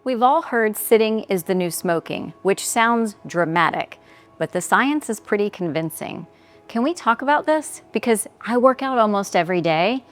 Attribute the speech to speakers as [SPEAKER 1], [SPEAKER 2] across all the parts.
[SPEAKER 1] We've all heard sitting is the new smoking, which sounds dramatic, but the science is pretty convincing. Can we talk about this? Because I work out almost every day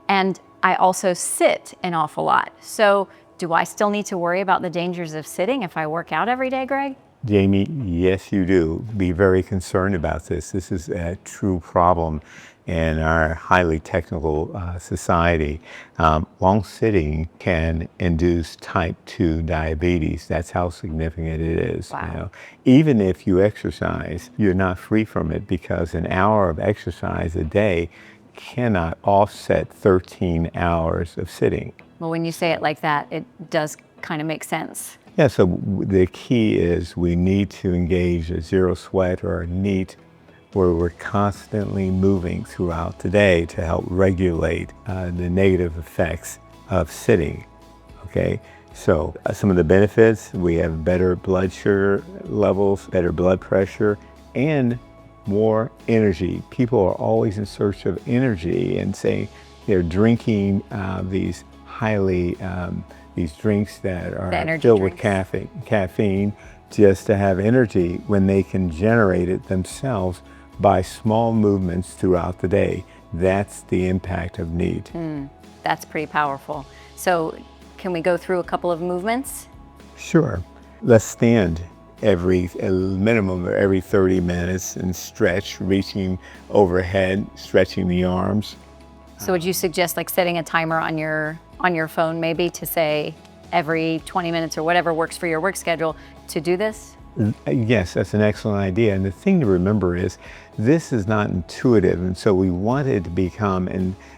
[SPEAKER 1] and I also sit an awful lot. So do I still need to worry about the dangers of sitting if I work out every day, Greg?
[SPEAKER 2] Jamie, yes, you do. Be very concerned about this. This is a true problem in our highly technical society. Long sitting can induce type 2 diabetes. That's how significant it is.
[SPEAKER 1] Wow.
[SPEAKER 2] You know? Even if you exercise, you're not free from it because an hour of exercise a day cannot offset 13 hours of sitting.
[SPEAKER 1] Well, when you say it like that, it does kind of make sense.
[SPEAKER 2] Yeah, so the key is we need to engage a zero sweat or a NEAT where we're constantly moving throughout the day to help regulate the negative effects of sitting, okay? So some of the benefits, we have better blood sugar levels, better blood pressure, and more energy. People are always in search of energy and say they're drinking these highly these drinks that are filled with caffeine just to have energy when they can generate it themselves by small movements throughout the day. That's the impact of NEAT.
[SPEAKER 1] That's pretty powerful. So can we go through a couple of movements?
[SPEAKER 2] Sure. Let's stand a minimum of every 30 minutes and stretch, reaching overhead, stretching the arms.
[SPEAKER 1] So would you suggest like setting a timer on your phone maybe to say every 20 minutes or whatever works for your work schedule to do this?
[SPEAKER 2] Yes, that's an excellent idea. And the thing to remember is this is not intuitive. And so we want it to become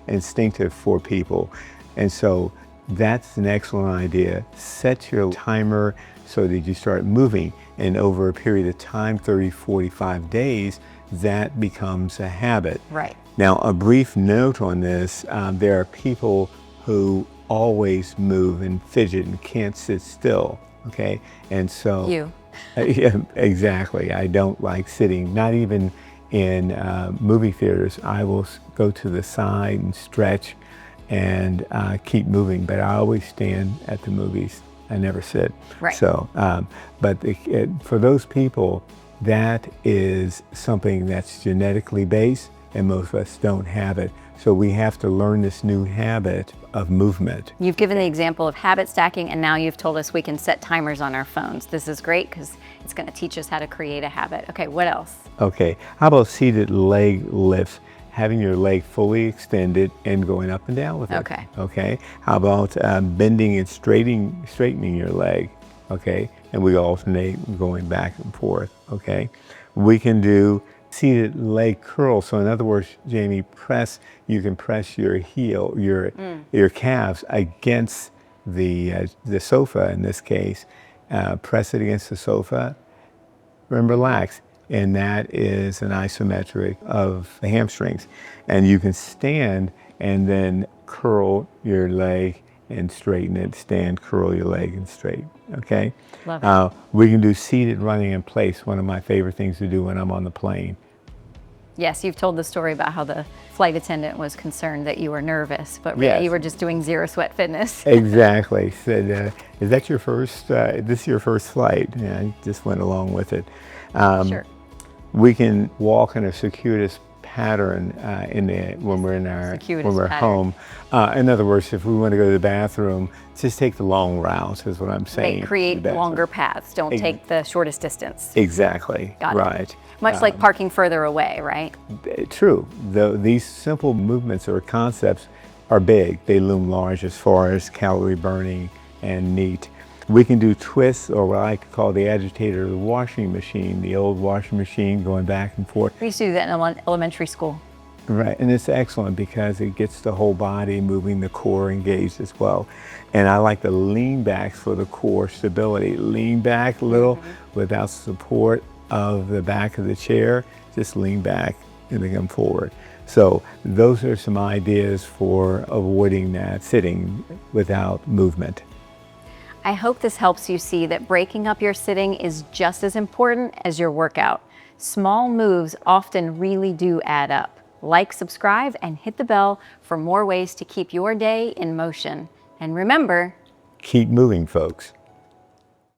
[SPEAKER 2] instinctive for people. And so that's an excellent idea. Set your timer so that you start moving. And over a period of time, 30, 45 days, that becomes a habit.
[SPEAKER 1] Right.
[SPEAKER 2] Now, a brief note on this, there are people who always move and fidget and can't sit still, okay? And so...
[SPEAKER 1] You.
[SPEAKER 2] Yeah, exactly. I don't like sitting, not even in movie theaters. I will go to the side and stretch and keep moving, but I always stand at the movies. I never sit.
[SPEAKER 1] Right.
[SPEAKER 2] So, but for those people, that is something that's genetically based, and most of us don't have it. So we have to learn this new habit of movement.
[SPEAKER 1] You've given the example of habit stacking, and now you've told us we can set timers on our phones. This is great because it's going to teach us how to create a habit. Okay, what else?
[SPEAKER 2] Okay, how about seated leg lifts? Having your leg fully extended and going up and down with it.
[SPEAKER 1] Okay.
[SPEAKER 2] Okay. How about bending and straightening your leg? Okay. And we alternate going back and forth. Okay. We can do seated leg curls. So in other words, Jamie, you can press your heel, your calves against the sofa in this case. Press it against the sofa and relax. And that is an isometric of the hamstrings. And you can stand and then curl your leg and straighten it. Stand, curl your leg and straighten, okay?
[SPEAKER 1] Love it.
[SPEAKER 2] We can do seated running in place, one of my favorite things to do when I'm on the plane.
[SPEAKER 1] Yes, you've told the story about how the flight attendant was concerned that you were nervous, but
[SPEAKER 2] Yes.
[SPEAKER 1] you were just doing zero sweat fitness.
[SPEAKER 2] Exactly. Said, is that your first, this is your first flight? Yeah, I just went along with it.
[SPEAKER 1] Sure.
[SPEAKER 2] We can walk in a circuitous pattern when we're home. In other words, if we want to go to the bathroom, just take the long routes is what I'm saying.
[SPEAKER 1] Create longer paths. Don't take the shortest distance.
[SPEAKER 2] Exactly.
[SPEAKER 1] Got it.
[SPEAKER 2] Right.
[SPEAKER 1] Much like parking further away, right?
[SPEAKER 2] True. These simple movements or concepts are big. They loom large as far as calorie burning and NEAT. We can do twists, or what I call the agitator, the washing machine, the old washing machine going back and forth.
[SPEAKER 1] We used to do that in elementary school.
[SPEAKER 2] Right, and it's excellent because it gets the whole body moving, the core engaged as well. And I like the lean backs for the core stability. Lean back a little without support of the back of the chair, just lean back and then come forward. So those are some ideas for avoiding that sitting without movement.
[SPEAKER 1] I hope this helps you see that breaking up your sitting is just as important as your workout. Small moves often really do add up. Like, subscribe, and hit the bell for more ways to keep your day in motion. And remember,
[SPEAKER 2] keep moving, folks.